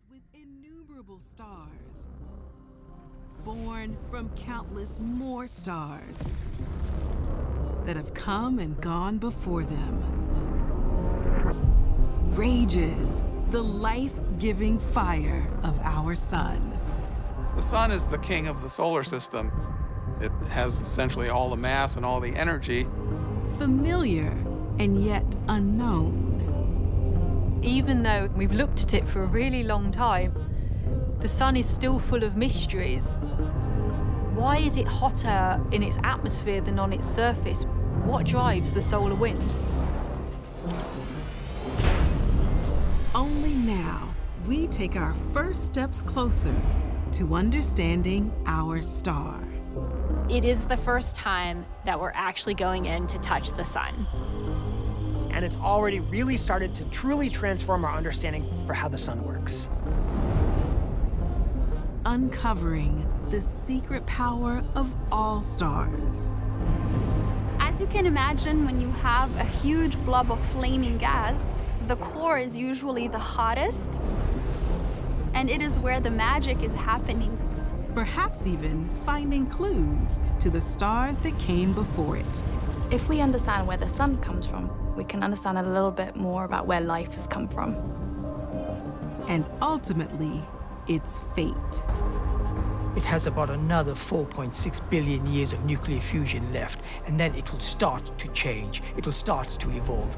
with innumerable stars, born from countless more stars that have come and gone before them. Rages the life-giving fire of our sun. The sun is the king of the solar system. It has essentially all the mass and all the energy. Familiar and yet unknown. Even though we've looked at it for a really long time, the sun is still full of mysteries. Why is it hotter in its atmosphere than on its surface? What drives the solar wind? Only now, we take our first steps closer to understanding our star. It is the first time that we're actually going in to touch the sun. And it's already really started to truly transform our understanding for how the sun works. Uncovering the secret power of all stars. As you can imagine, when you have a huge blob of flaming gas, the core is usually the hottest, and it is where the magic is happening. Perhaps even finding clues to the stars that came before it. If we understand where the sun comes from, we can understand a little bit more about where life has come from. And ultimately, its fate. It has about another 4.6 billion years of nuclear fusion left, and then it will start to change. It will start to evolve.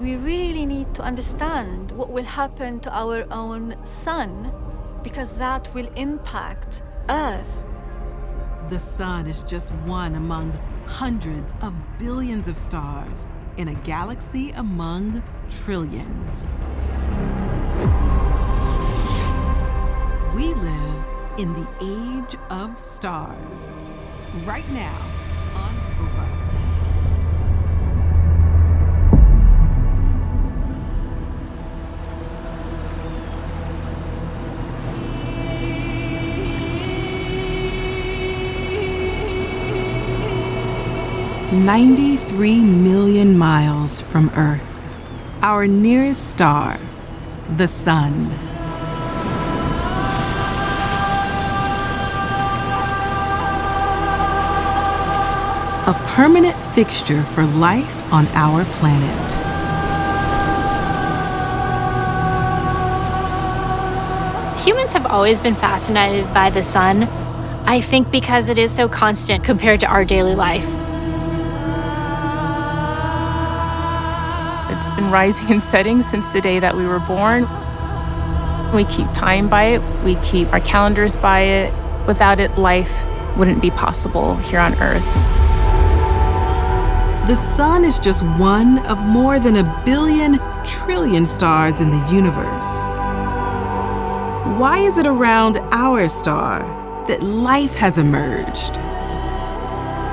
We really need to understand what will happen to our own sun, because that will impact Earth. The sun is just one among hundreds of billions of stars in a galaxy among trillions. We live in the age of stars, right now on OVA. "93 million miles from Earth, our nearest star, the sun. A permanent fixture for life on our planet. Humans have always been fascinated by the sun, I think because it is so constant compared to our daily life. It's been rising and setting since the day that we were born. We keep time by it. We keep our calendars by it. Without it, life wouldn't be possible here on Earth. The sun is just one of more than 1 billion trillion stars in the universe. Why is it around our star that life has emerged?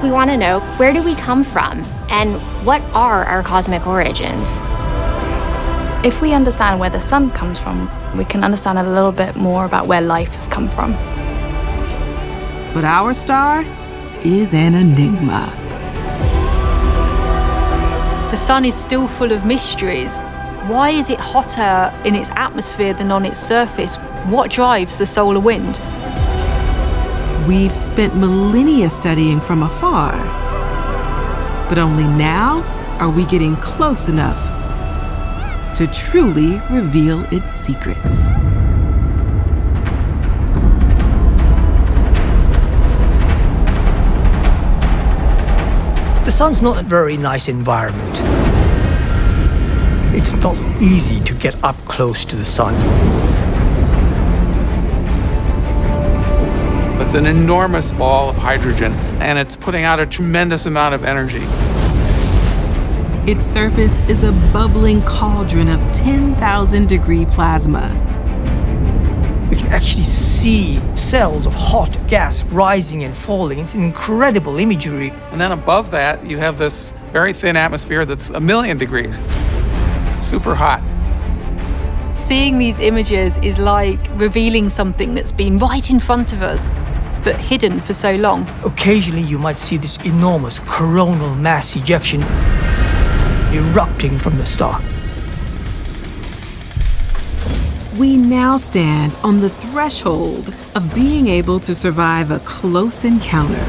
We want to know, where do we come from, and what are our cosmic origins? If we understand where the sun comes from, we can understand a little bit more about where life has come from. But our star is an enigma. The sun is still full of mysteries. Why is it hotter in its atmosphere than on its surface? What drives the solar wind? We've spent millennia studying from afar, but only now are we getting close enough to truly reveal its secrets. The sun's not a very nice environment. It's not easy to get up close to the sun. It's an enormous ball of hydrogen, and it's putting out a tremendous amount of energy. Its surface is a bubbling cauldron of 10,000-degree plasma. We can actually see cells of hot gas rising and falling. It's incredible imagery. And then above that, you have this very thin atmosphere that's 1,000,000 degrees. Super hot. Seeing these images is like revealing something that's been right in front of us, but hidden for so long. Occasionally, you might see this enormous coronal mass ejection erupting from the star. We now stand on the threshold of being able to survive a close encounter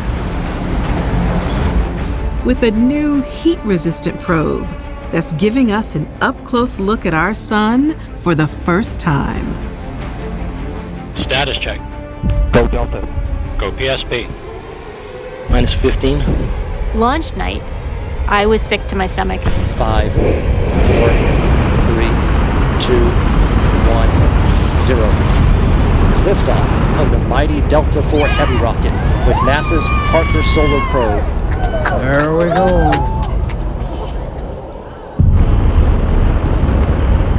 with a new heat-resistant probe that's giving us an up-close look at our sun for the first time. Status check. Go Delta. Go PSP. -15. Launch night, I was sick to my stomach. 5, 4, 3, 2, 1, 0. Liftoff of the mighty Delta IV Heavy rocket with NASA's Parker Solar Probe. There we go.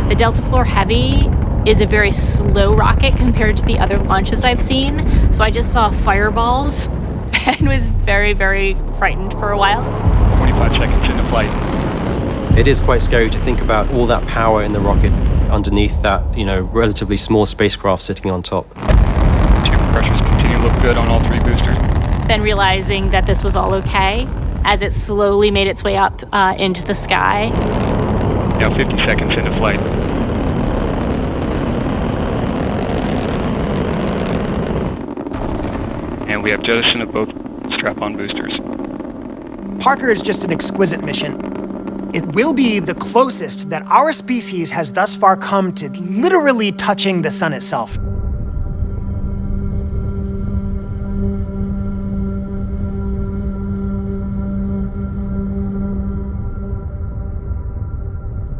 The Delta IV Heavy is a very slow rocket compared to the other launches I've seen, so I just saw fireballs and was very, very frightened for a while. 25 seconds into flight. It is quite scary to think about all that power in the rocket underneath that, relatively small spacecraft sitting on top. Tube pressures continue to look good on all 3 boosters. Then realizing that this was all okay as it slowly made its way up into the sky. Now 50 seconds into flight. And we have jettison of both strap-on boosters. Parker is just an exquisite mission. It will be the closest that our species has thus far come to literally touching the sun itself.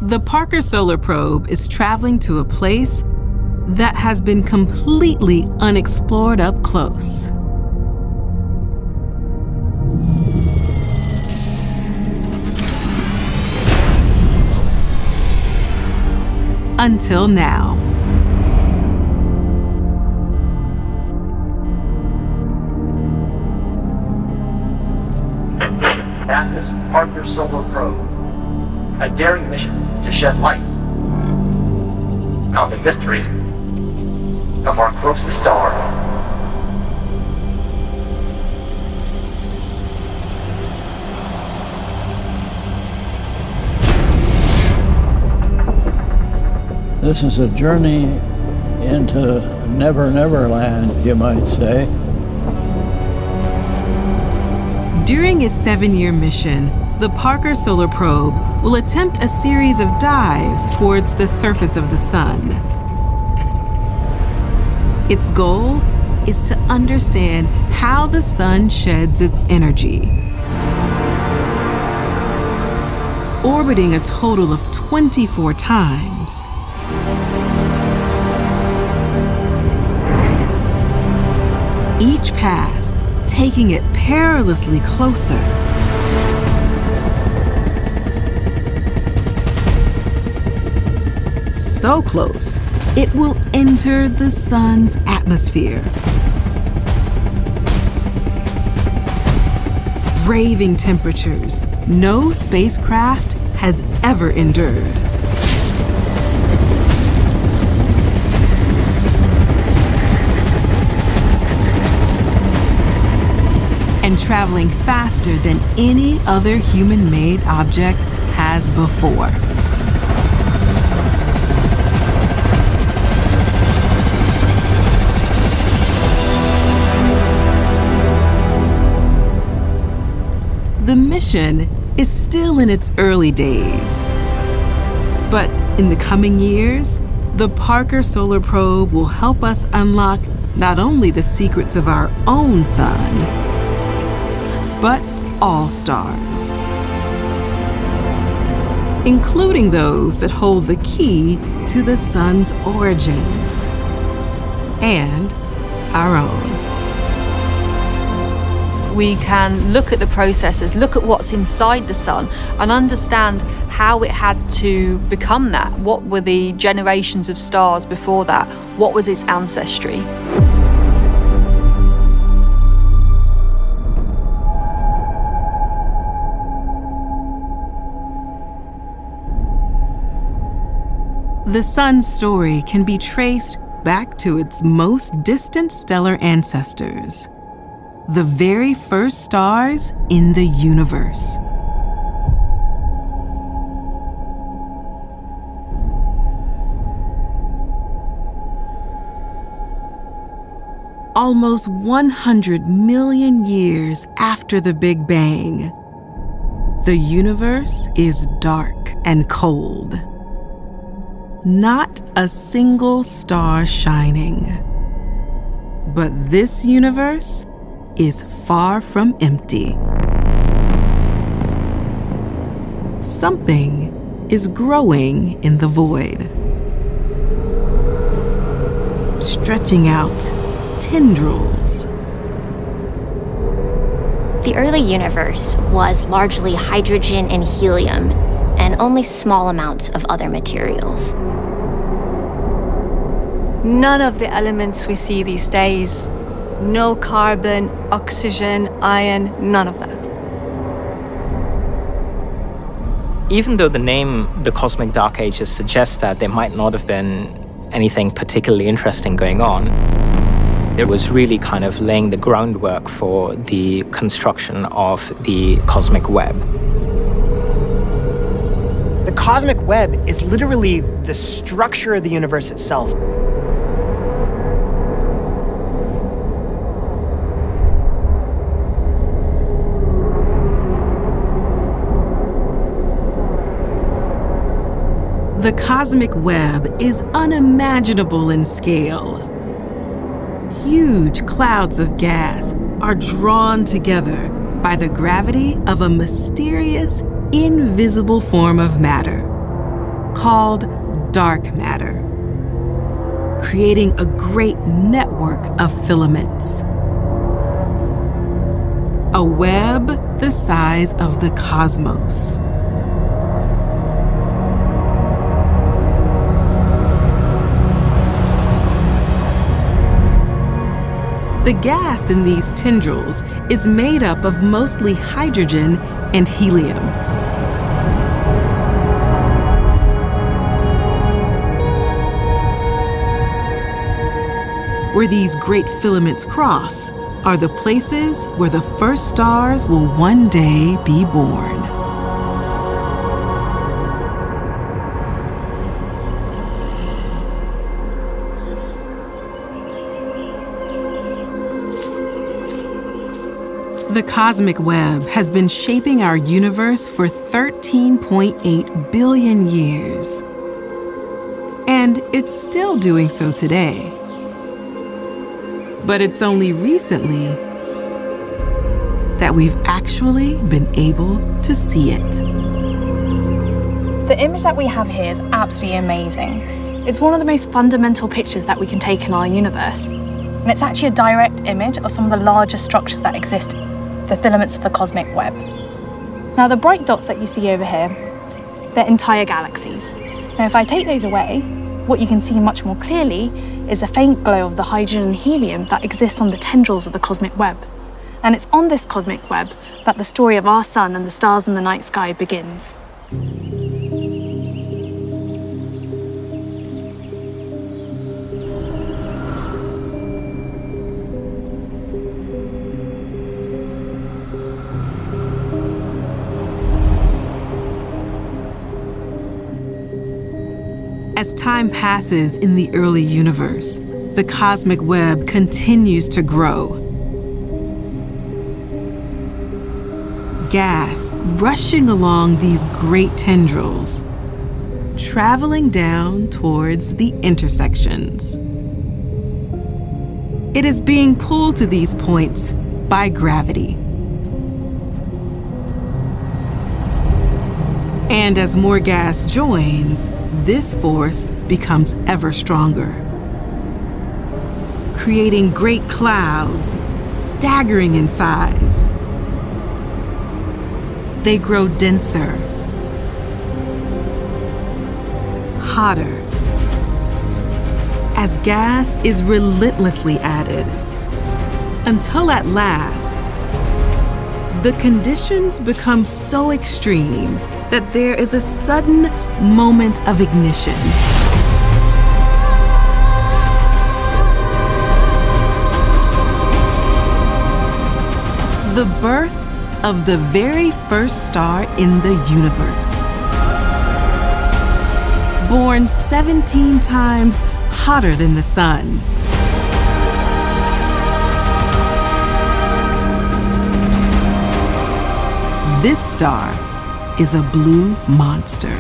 The Parker Solar Probe is traveling to a place that has been completely unexplored up close. Until now. NASA's Parker Solar Probe. A daring mission to shed light on the mysteries of our closest star. This is a journey into Never Never Land, you might say. During its 7-year mission, the Parker Solar Probe will attempt a series of dives towards the surface of the sun. Its goal is to understand how the sun sheds its energy. Orbiting a total of 24 times. Each pass taking it perilously closer. So close, it will enter the sun's atmosphere. Braving temperatures no spacecraft has ever endured. And traveling faster than any other human-made object has before. The mission is still in its early days. But in the coming years, the Parker Solar Probe will help us unlock not only the secrets of our own sun, but all stars, including those that hold the key to the sun's origins and our own. We can look at the processes, look at what's inside the sun, and understand how it had to become that. What were the generations of stars before that? What was its ancestry? The sun's story can be traced back to its most distant stellar ancestors, the very first stars in the universe. almost 100 million years after the Big Bang, the universe is dark and cold. Not a single star shining. But this universe is far from empty. Something is growing in the void, stretching out tendrils. The early universe was largely hydrogen and helium, and only small amounts of other materials. None of the elements we see these days, no carbon, oxygen, iron, none of that. Even though the name, the Cosmic Dark Ages, suggests that there might not have been anything particularly interesting going on, it was really kind of laying the groundwork for the construction of the cosmic web. The cosmic web is literally the structure of the universe itself. The cosmic web is unimaginable in scale. Huge clouds of gas are drawn together by the gravity of a mysterious, invisible form of matter called dark matter, creating a great network of filaments. A web the size of the cosmos. The gas in these tendrils is made up of mostly hydrogen and helium. Where these great filaments cross are the places where the first stars will one day be born. The cosmic web has been shaping our universe for 13.8 billion years. And it's still doing so today. But it's only recently that we've actually been able to see it. The image that we have here is absolutely amazing. It's one of the most fundamental pictures that we can take in our universe. And it's actually a direct image of some of the largest structures that exist, the filaments of the cosmic web. Now, the bright dots that you see over here, they're entire galaxies. Now, if I take those away, what you can see much more clearly is a faint glow of the hydrogen and helium that exists on the tendrils of the cosmic web. And it's on this cosmic web that the story of our sun and the stars in the night sky begins. As time passes in the early universe, the cosmic web continues to grow. Gas rushing along these great tendrils, traveling down towards the intersections. It is being pulled to these points by gravity. And as more gas joins, this force becomes ever stronger, creating great clouds, staggering in size. They grow denser, hotter, as gas is relentlessly added, until at last, the conditions become so extreme that there is a sudden moment of ignition. The birth of the very first star in the universe. Born 17 times hotter than the sun. This star is a blue monster.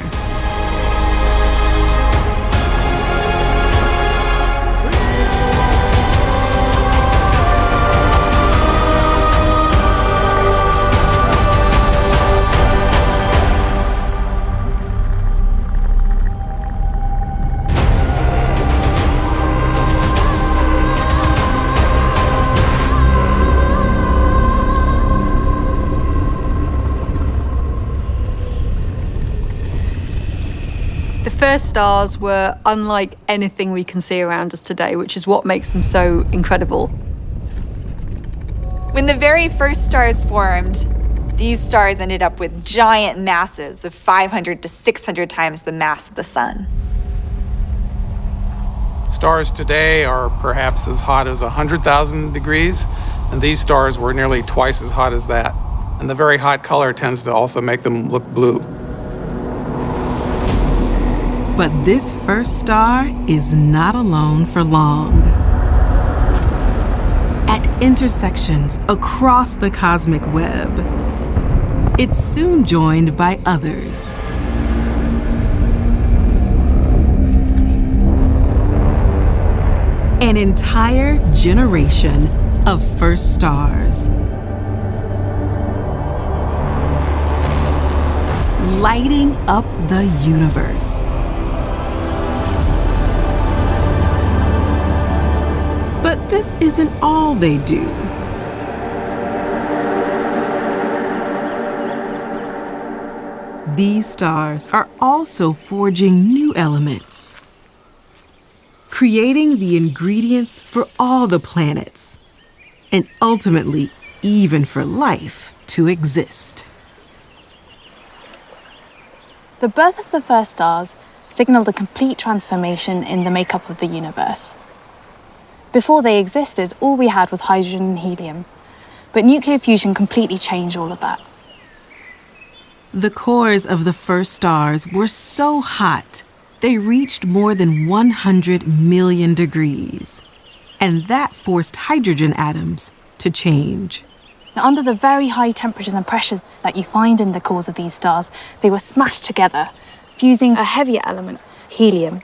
The first stars were unlike anything we can see around us today, which is what makes them so incredible. When the very first stars formed, these stars ended up with giant masses of 500 to 600 times the mass of the sun. Stars today are perhaps as hot as 100,000 degrees, and these stars were nearly twice as hot as that. And the very hot color tends to also make them look blue. But this first star is not alone for long. At intersections across the cosmic web, it's soon joined by others. An entire generation of first stars. Lighting up the universe. But this isn't all they do. These stars are also forging new elements, creating the ingredients for all the planets, and ultimately even for life to exist. The birth of the first stars signaled a complete transformation in the makeup of the universe. Before they existed, all we had was hydrogen and helium, but nuclear fusion completely changed all of that. The cores of the first stars were so hot, they reached more than 100 million degrees, and that forced hydrogen atoms to change. Now, under the very high temperatures and pressures that you find in the cores of these stars, they were smashed together, fusing a heavier element, helium.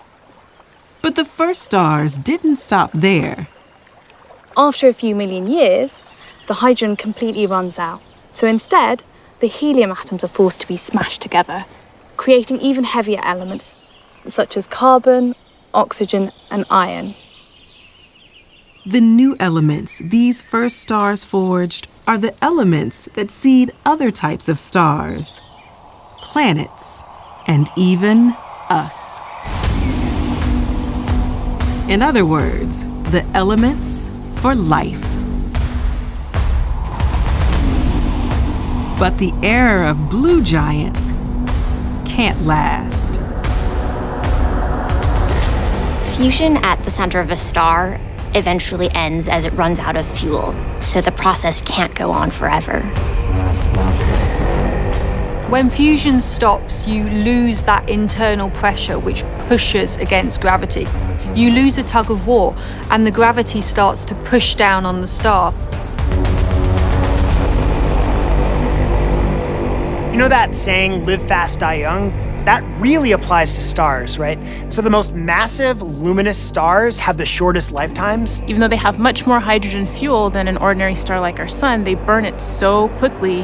But the first stars didn't stop there. After a few million years, the hydrogen completely runs out. So instead, the helium atoms are forced to be smashed together, creating even heavier elements, such as carbon, oxygen, and iron. The new elements these first stars forged are the elements that seed other types of stars, planets, and even us. In other words, the elements for life. But the era of blue giants can't last. Fusion at the center of a star eventually ends as it runs out of fuel, so the process can't go on forever. When fusion stops, you lose that internal pressure which pushes against gravity. You lose a tug of war, and the gravity starts to push down on the star. You know that saying, live fast, die young? That really applies to stars, right? So the most massive, luminous stars have the shortest lifetimes. Even though they have much more hydrogen fuel than an ordinary star like our sun, they burn it so quickly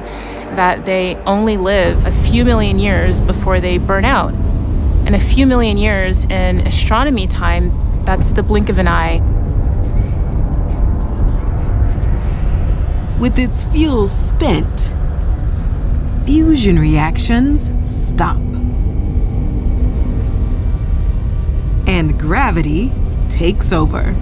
that they only live a few million years before they burn out. And a few million years in astronomy time, that's the blink of an eye. With its fuel spent, fusion reactions stop. And gravity takes over.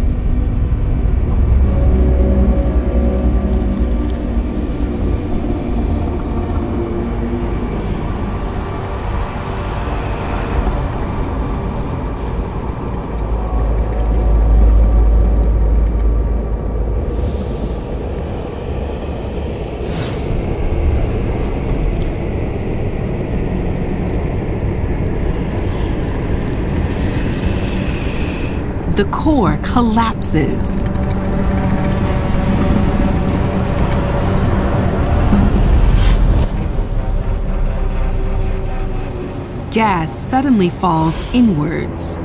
The core collapses. gas suddenly falls inwards.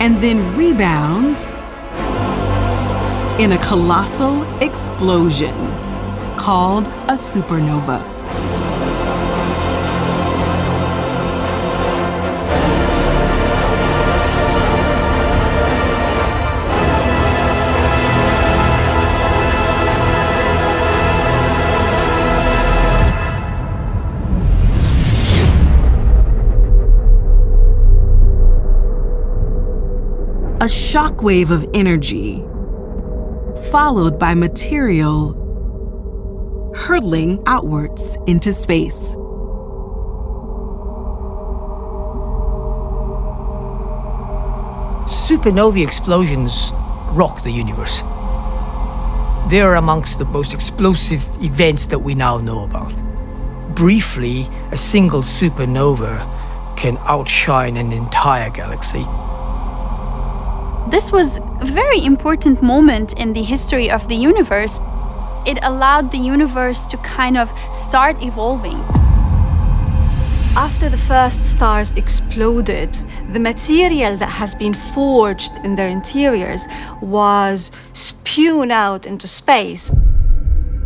And then rebounds in a colossal explosion called a supernova. A shockwave of energy, followed by material hurtling outwards into space. Supernovae explosions rock the universe. They are amongst the most explosive events that we now know about. Briefly, a single supernova can outshine an entire galaxy. This was a very important moment in the history of the universe. It allowed the universe to kind of start evolving. After the first stars exploded, the material that has been forged in their interiors was spewed out into space.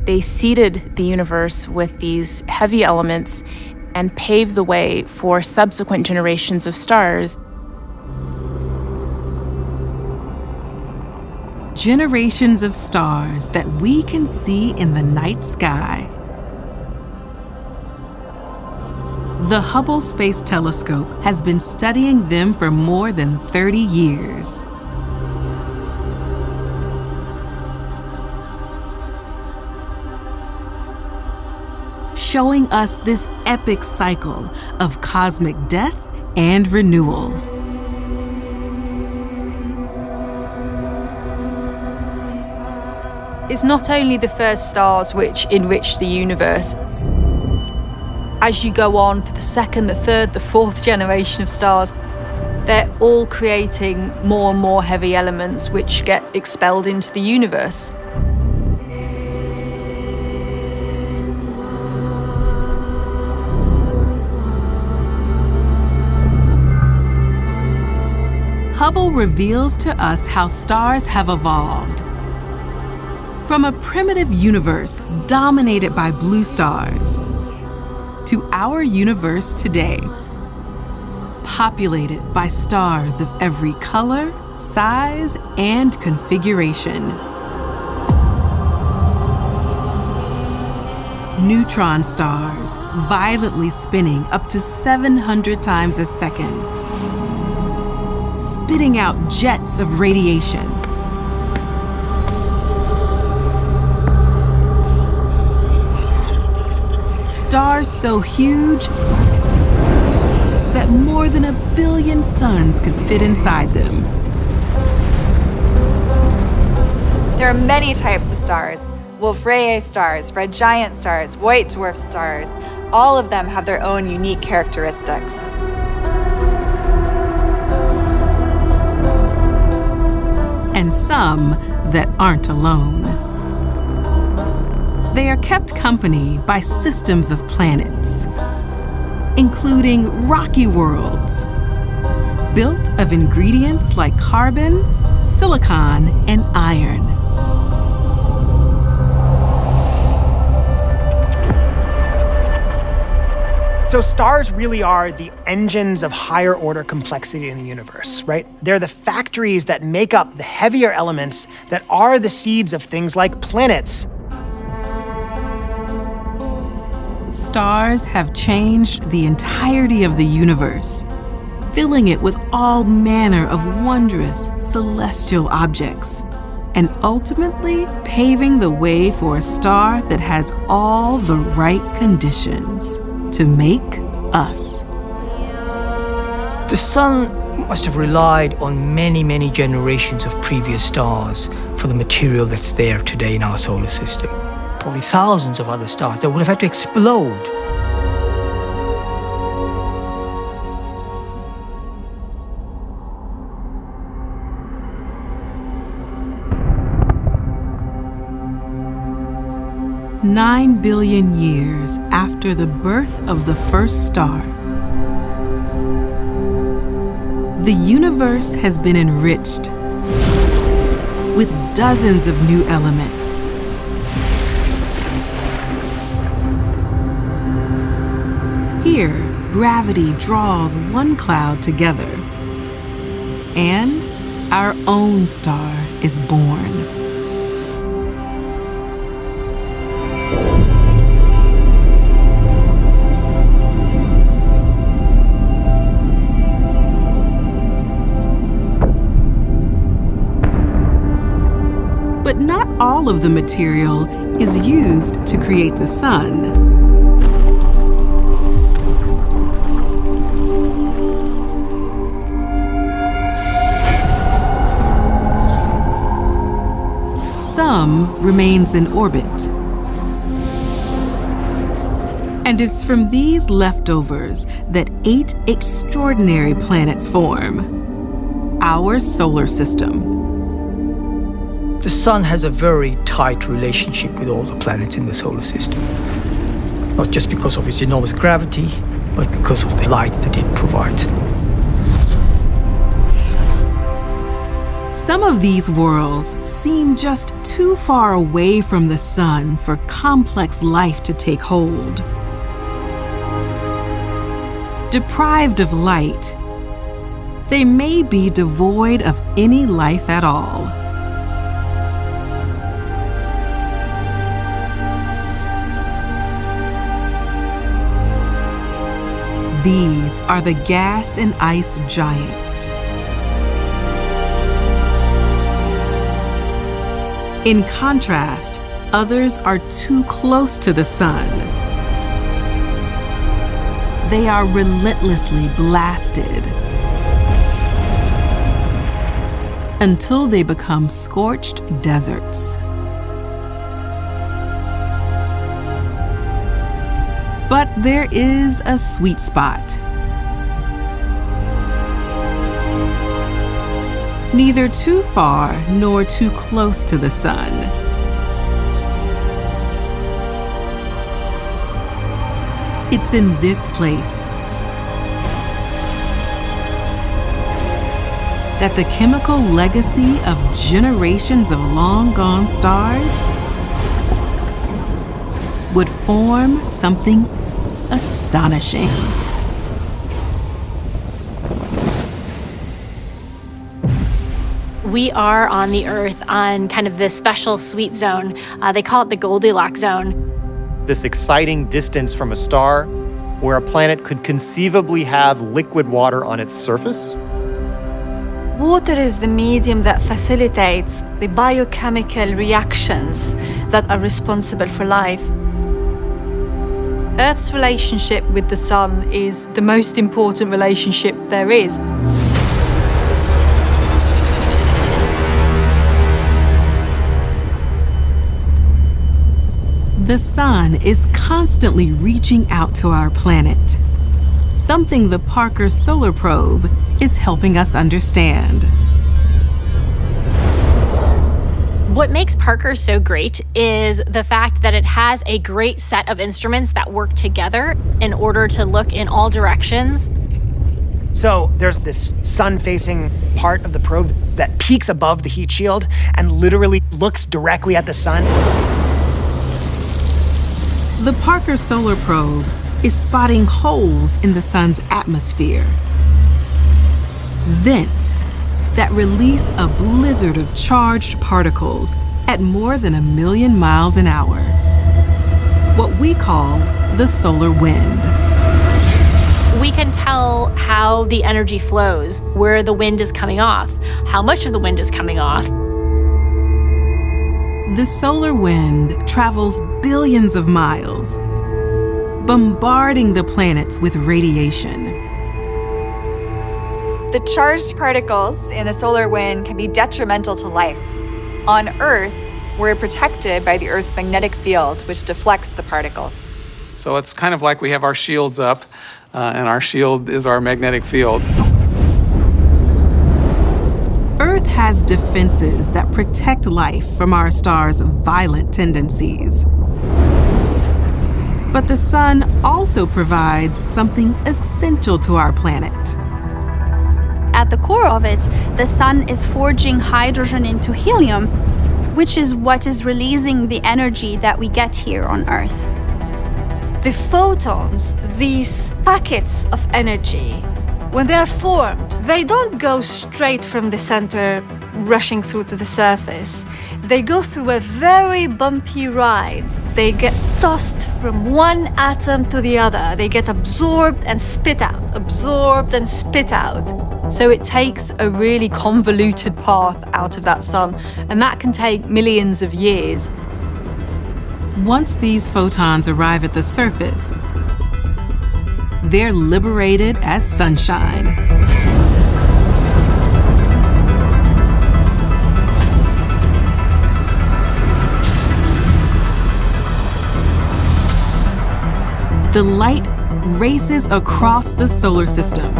They seeded the universe with these heavy elements and paved the way for subsequent generations of stars. Generations of stars that we can see in the night sky. The Hubble Space Telescope has been studying them for more than 30 years. Showing us this epic cycle of cosmic death and renewal. It's not only the first stars which enrich the universe. As you go on for the second, the third, the fourth generation of stars, they're all creating more and more heavy elements which get expelled into the universe. Hubble reveals to us how stars have evolved. From a primitive universe dominated by blue stars, to our universe today, populated by stars of every color, size, and configuration. Neutron stars violently spinning up to 700 times a second, spitting out jets of radiation. Stars so huge that more than 1 billion suns could fit inside them. There are many types of stars. Wolf-Rayet stars, red giant stars, white dwarf stars. All of them have their own unique characteristics. And some that aren't alone. They are kept company by systems of planets, including rocky worlds, built of ingredients like carbon, silicon, and iron. So stars really are the engines of higher order complexity in the universe, right? They're the factories that make up the heavier elements that are the seeds of things like planets. Stars have changed the entirety of the universe, filling it with all manner of wondrous celestial objects, and ultimately paving the way for a star that has all the right conditions to make us. The sun must have relied on many, many generations of previous stars for the material that's there today in our solar system. Probably thousands of other stars that would have had to explode. 9 billion years after the birth of the first star, the universe has been enriched with dozens of new elements. Here, gravity draws one cloud together, and our own star is born. But not all of the material is used to create the sun. Some remains in orbit. And it's from these leftovers that 8 extraordinary planets form our solar system. The sun has a very tight relationship with all the planets in the solar system. Not just because of its enormous gravity, but because of the light that it provides. Some of these worlds seem just too far away from the sun for complex life to take hold. Deprived of light, they may be devoid of any life at all. These are the gas and ice giants. In contrast, others are too close to the sun. They are relentlessly blasted until they become scorched deserts. But there is a sweet spot. Neither too far nor too close to the sun. It's in this place that the chemical legacy of generations of long-gone stars would form something astonishing. We are on the Earth on kind of this special sweet zone. They call it the Goldilocks zone. This exciting distance from a star where a planet could conceivably have liquid water on its surface. Water is the medium that facilitates the biochemical reactions that are responsible for life. Earth's relationship with the sun is the most important relationship there is. The sun is constantly reaching out to our planet, something the Parker Solar Probe is helping us understand. What makes Parker so great is the fact that it has a great set of instruments that work together in order to look in all directions. So there's this sun-facing part of the probe that peaks above the heat shield and literally looks directly at the sun. The Parker Solar Probe is spotting holes in the sun's atmosphere. Vents that release a blizzard of charged particles at more than 1 million miles an hour. What we call the solar wind. We can tell how the energy flows, where the wind is coming off, how much of the wind is coming off. The solar wind travels billions of miles, bombarding the planets with radiation. The charged particles in the solar wind can be detrimental to life. On Earth, we're protected by the Earth's magnetic field, which deflects the particles. So it's kind of like we have our shields up, and our shield is our magnetic field. Earth has defenses that protect life from our star's violent tendencies. But the sun also provides something essential to our planet. At the core of it, the sun is forging hydrogen into helium, which is what is releasing the energy that we get here on Earth. The photons, these packets of energy, when they are formed, they don't go straight from the center rushing through to the surface. They go through a very bumpy ride. They get tossed from one atom to the other. They get absorbed and spit out, absorbed and spit out. So it takes a really convoluted path out of that sun, and that can take millions of years. Once these photons arrive at the surface, they're liberated as sunshine. The light races across the solar system.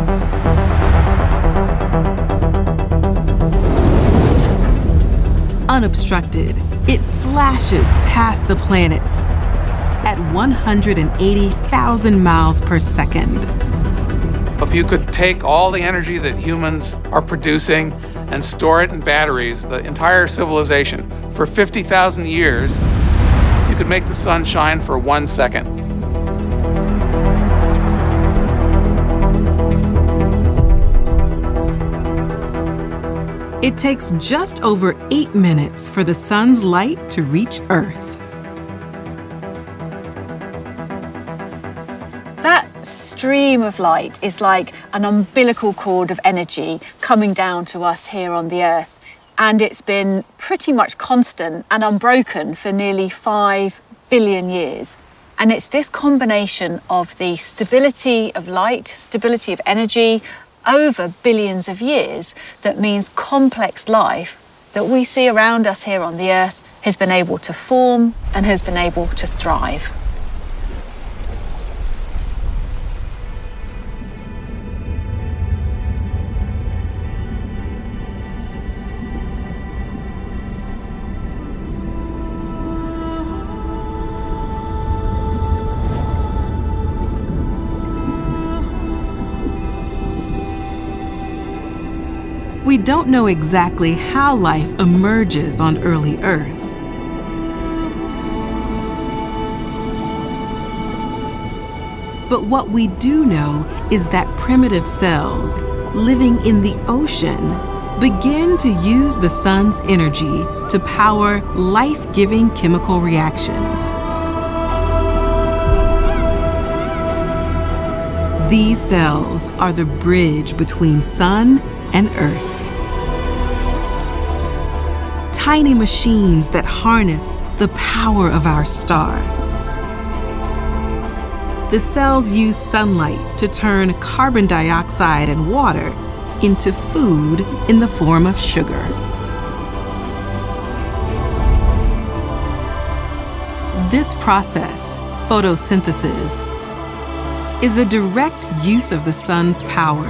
Unobstructed, it flashes past the planets at 180,000 miles per second. If you could take all the energy that humans are producing and store it in batteries, the entire civilization, for 50,000 years, you could make the sun shine for 1 second. It takes just over 8 minutes for the sun's light to reach Earth. That stream of light is like an umbilical cord of energy coming down to us here on the Earth. And it's been pretty much constant and unbroken for nearly 5 billion years. And it's this combination of the stability of light, stability of energy, over billions of years that means complex life that we see around us here on the Earth has been able to form and has been able to thrive. We don't know exactly how life emerges on early Earth. But what we do know is that primitive cells living in the ocean begin to use the sun's energy to power life-giving chemical reactions. These cells are the bridge between sun and Earth. Tiny machines that harness the power of our star. The cells use sunlight to turn carbon dioxide and water into food in the form of sugar. This process, photosynthesis, is a direct use of the sun's power.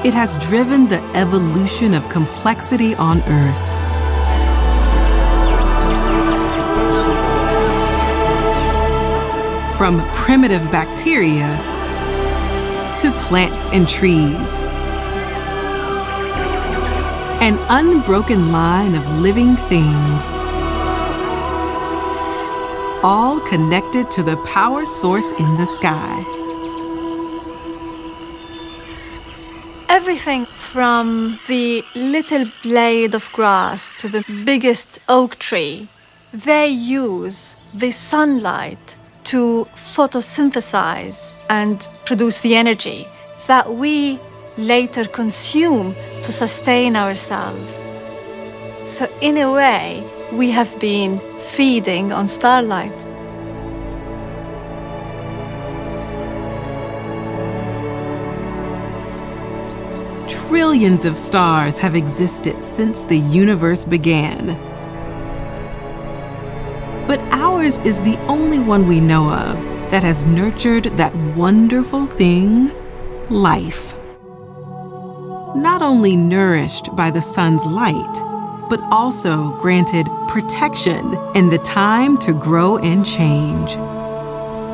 It has driven the evolution of complexity on Earth. From primitive bacteria to plants and trees. An unbroken line of living things, all connected to the power source in the sky. Everything from the little blade of grass to the biggest oak tree, they use the sunlight to photosynthesize and produce the energy that we later consume to sustain ourselves. So in a way, we have been feeding on starlight. Trillions of stars have existed since the universe began. But ours is the only one we know of that has nurtured that wonderful thing, life. not only nourished by the sun's light, but also granted protection and the time to grow and change,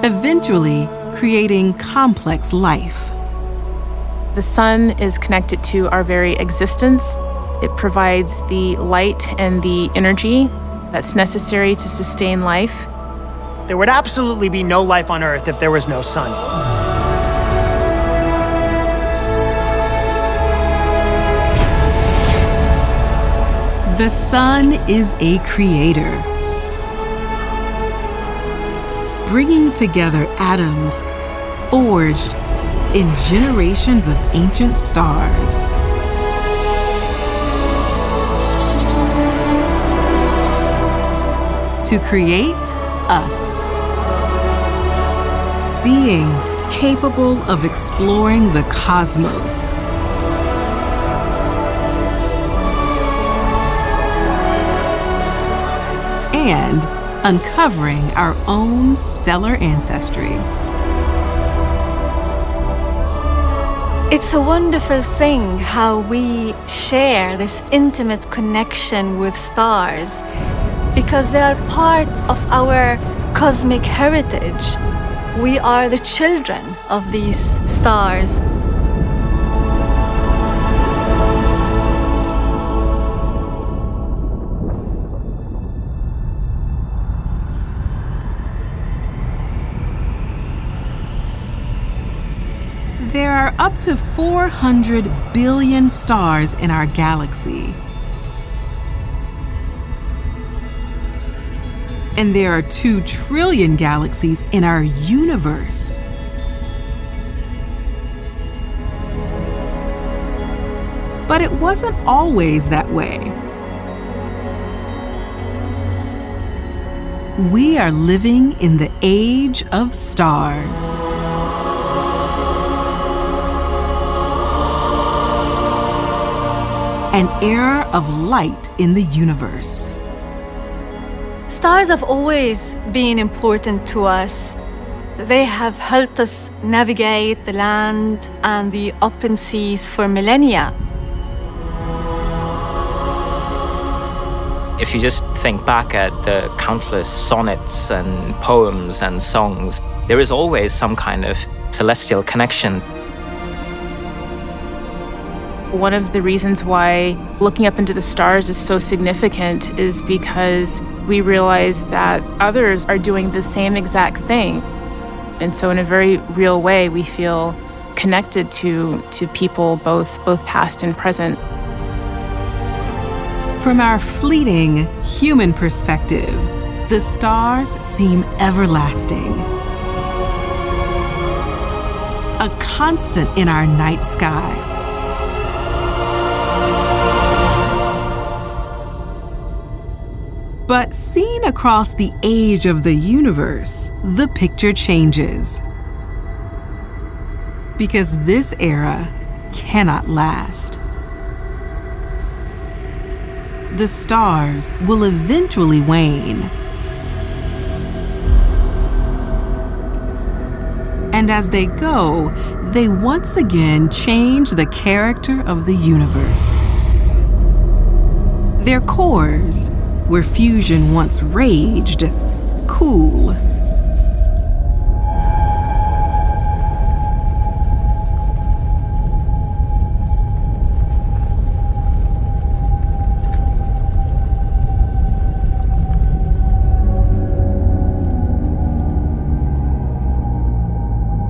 eventually creating complex life. The sun is connected to our very existence. It provides the light and the energy that's necessary to sustain life. There would absolutely be no life on Earth if there was no sun. The sun is a creator, bringing together atoms forged in generations of ancient stars. To create us. Beings capable of exploring the cosmos. And uncovering our own stellar ancestry. It's a wonderful thing how we share this intimate connection with stars because they are part of our cosmic heritage. We are the children of these stars. There are up to 400 billion stars in our galaxy. And there are 2 trillion galaxies in our universe. But it wasn't always that way. We are living in the age of stars. An era of light in the universe. Stars have always been important to us. They have helped us navigate the land and the open seas for millennia. If you just think back at the countless sonnets and poems and songs, there is always some kind of celestial connection. One of the reasons why looking up into the stars is so significant is because we realize that others are doing the same exact thing. And so in a very real way, we feel connected to people both past and present. From our fleeting human perspective, the stars seem everlasting. A constant in our night sky. But seen across the age of the universe, the picture changes. Because this era cannot last. The stars will eventually wane. And as they go, they once again change the character of the universe. Their cores, where fusion once raged, cool.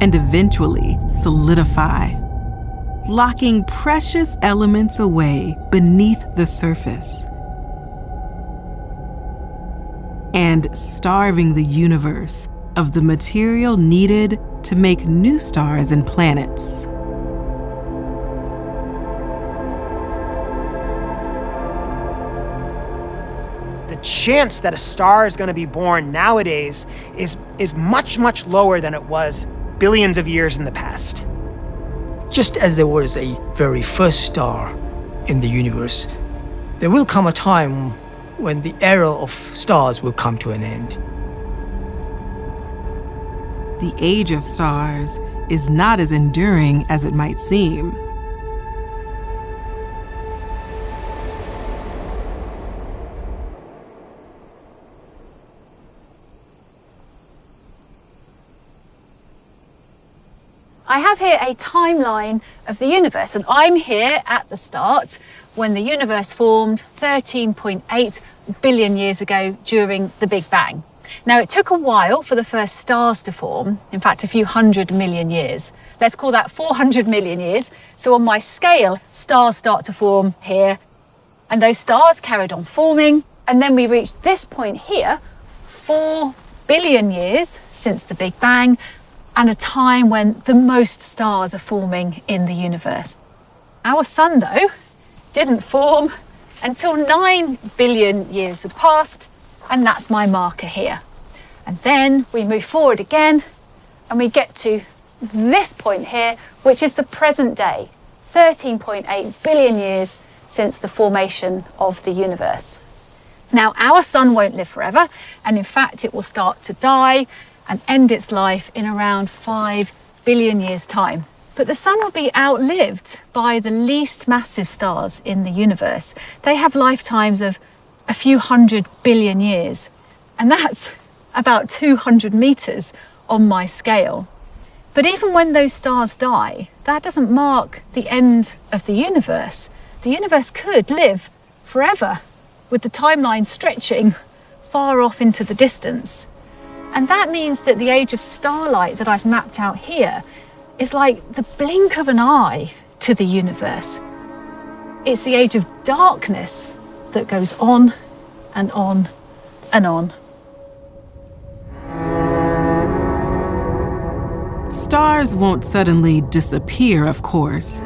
And eventually solidify, locking precious elements away beneath the surface. And starving the universe of the material needed to make new stars and planets. The chance that a star is going to be born nowadays is much, much lower than it was billions of years in the past. Just as there was a very first star in the universe, there will come a time when the era of stars will come to an end. The age of stars is not as enduring as it might seem. I have here a timeline of the universe, and I'm here at the start when the universe formed 13.8 billion years ago during the Big Bang. Now, it took a while for the first stars to form, in fact, a few 100 million years. Let's call that 400 million years. So on my scale, stars start to form here, and those stars carried on forming, and then we reached this point here, 4 billion years since the Big Bang, and a time when the most stars are forming in the universe. Our sun, though, didn't form until 9 billion years had passed, and that's my marker here. And then we move forward again, and we get to this point here, which is the present day, 13.8 billion years since the formation of the universe. Now, our sun won't live forever, and in fact, it will start to die and end its life in around 5 billion years' time. But the sun will be outlived by the least massive stars in the universe. They have lifetimes of a few 100 billion years, and that's about 200 meters on my scale. But even when those stars die, that doesn't mark the end of the universe. The universe could live forever, with the timeline stretching far off into the distance. And that means that the age of starlight that I've mapped out here is like the blink of an eye to the universe. It's the age of darkness that goes on and on and on. Stars won't suddenly disappear, of course.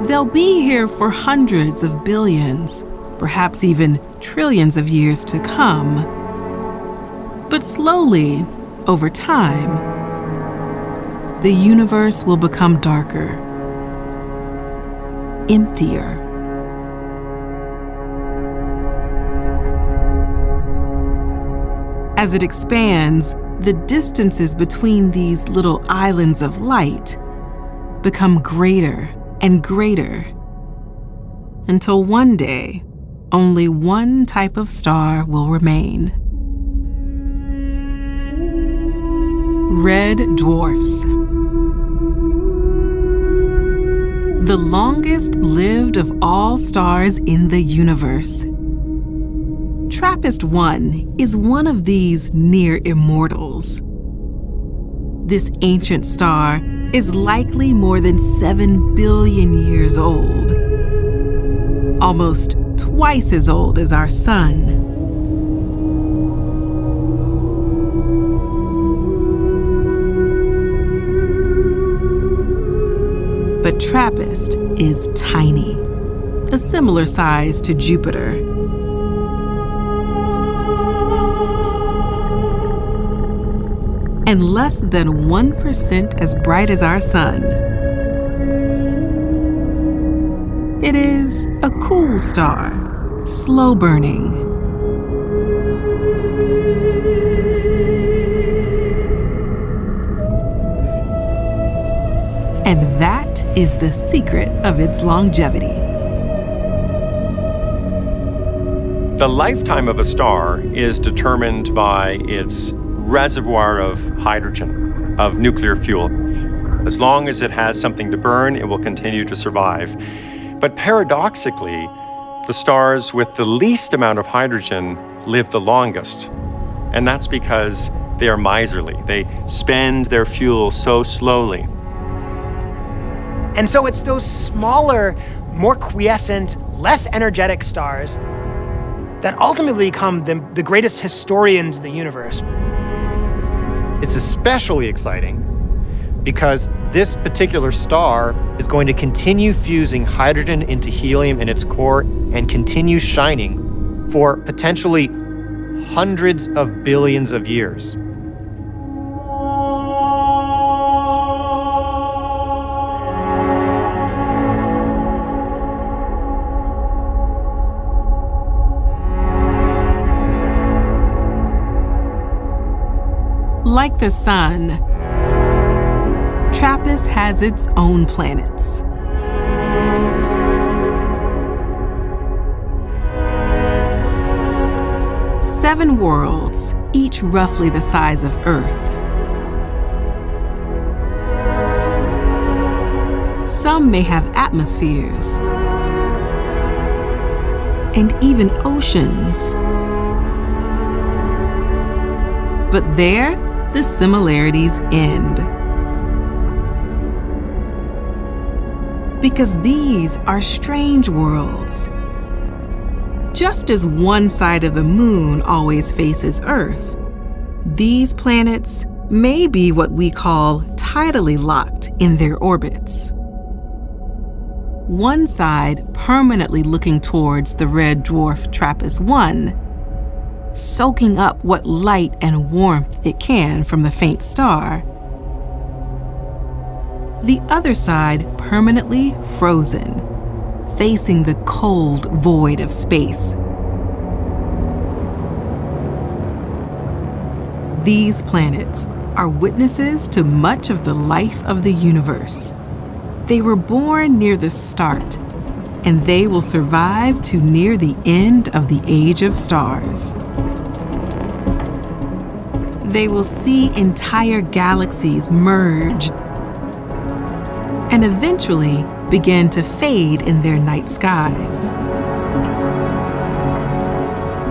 They'll be here for hundreds of billions, perhaps even trillions of years to come. But slowly, over time, the universe will become darker, emptier. As it expands, the distances between these little islands of light become greater and greater, until one day, only one type of star will remain. Red dwarfs. The longest-lived of all stars in the universe. TRAPPIST-1 is one of these near immortals. This ancient star is likely more than 7 billion years old, almost twice as old as our sun. But TRAPPIST is tiny, a similar size to Jupiter. And less than 1% as bright as our sun. It is a cool star, slow burning. And that is the secret of its longevity. The lifetime of a star is determined by its reservoir of hydrogen, of nuclear fuel. As long as it has something to burn, it will continue to survive. But paradoxically, the stars with the least amount of hydrogen live the longest. And that's because they are miserly. They spend their fuel so slowly. And so it's those smaller, more quiescent, less energetic stars that ultimately become the greatest historians of the universe. It's especially exciting because this particular star is going to continue fusing hydrogen into helium in its core and continue shining for potentially hundreds of billions of years. Like the sun, TRAPPIST has its own planets. Seven worlds, each roughly the size of Earth. Some may have atmospheres and even oceans. But there, the similarities end. Because these are strange worlds. Just as one side of the moon always faces Earth, these planets may be what we call tidally locked in their orbits. One side permanently looking towards the red dwarf TRAPPIST-1, soaking up what light and warmth it can from the faint star. The other side permanently frozen, facing the cold void of space. These planets are witnesses to much of the life of the universe. They were born near the start, and they will survive to near the end of the age of stars. They will see entire galaxies merge and eventually begin to fade in their night skies.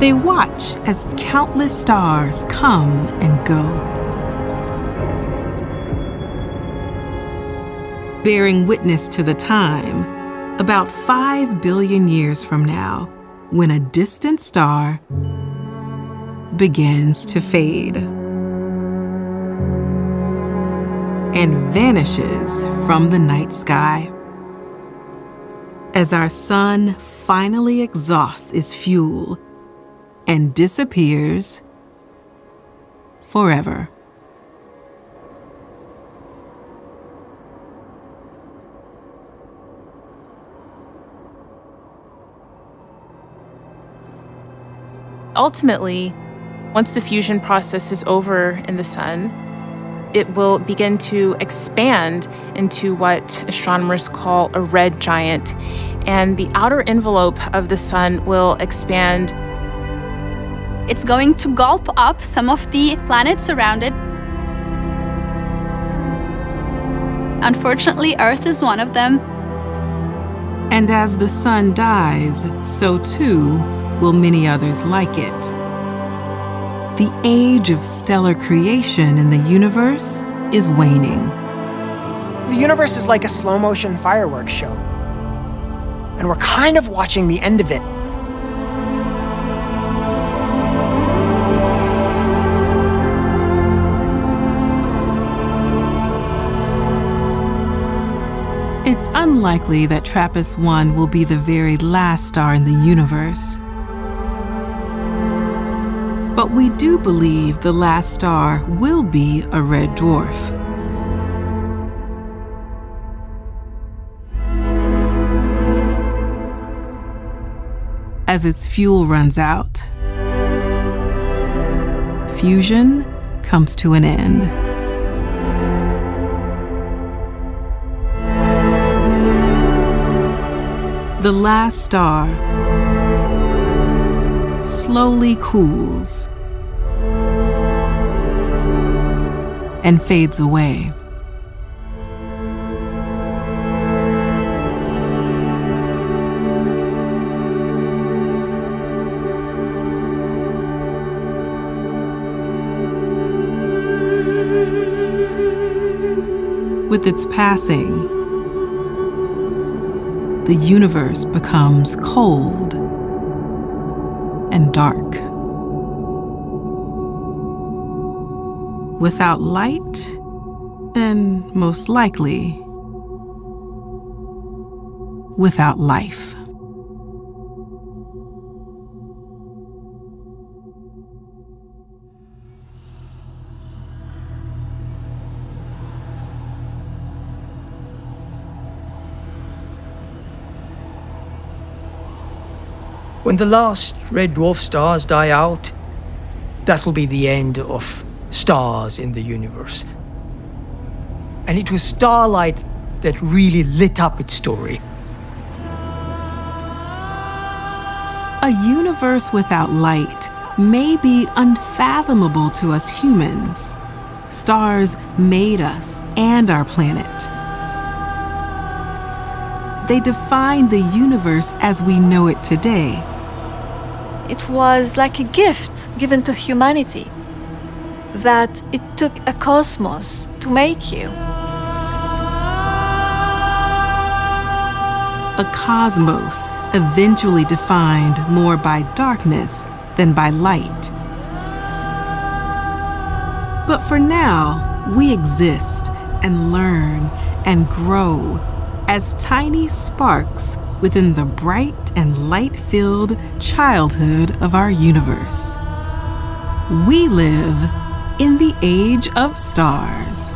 They watch as countless stars come and go, bearing witness to the time, about 5 billion years from now, when a distant star begins to fade and vanishes from the night sky. As our sun finally exhausts its fuel and disappears forever. Ultimately, once the fusion process is over in the sun, it will begin to expand into what astronomers call a red giant, and the outer envelope of the sun will expand. It's going to gulp up some of the planets around it. Unfortunately, Earth is one of them. And as the sun dies, so too will many others like it. The age of stellar creation in the universe is waning. The universe is like a slow-motion fireworks show, and we're kind of watching the end of it. It's unlikely that TRAPPIST-1 will be the very last star in the universe. But we do believe the last star will be a red dwarf. As its fuel runs out, fusion comes to an end. The last star slowly cools and fades away. With its passing, the universe becomes cold and dark. Without light, and most likely, without life. When the last red dwarf stars die out, that will be the end of stars in the universe. And it was starlight that really lit up its story. A universe without light may be unfathomable to us humans. Stars made us and our planet. they defined the universe as we know it today. It was like a gift given to humanity, that it took a cosmos to make you. A cosmos eventually defined more by darkness than by light. But for now, we exist and learn and grow as tiny sparks within the bright and light-filled childhood of our universe. We live in the age of stars.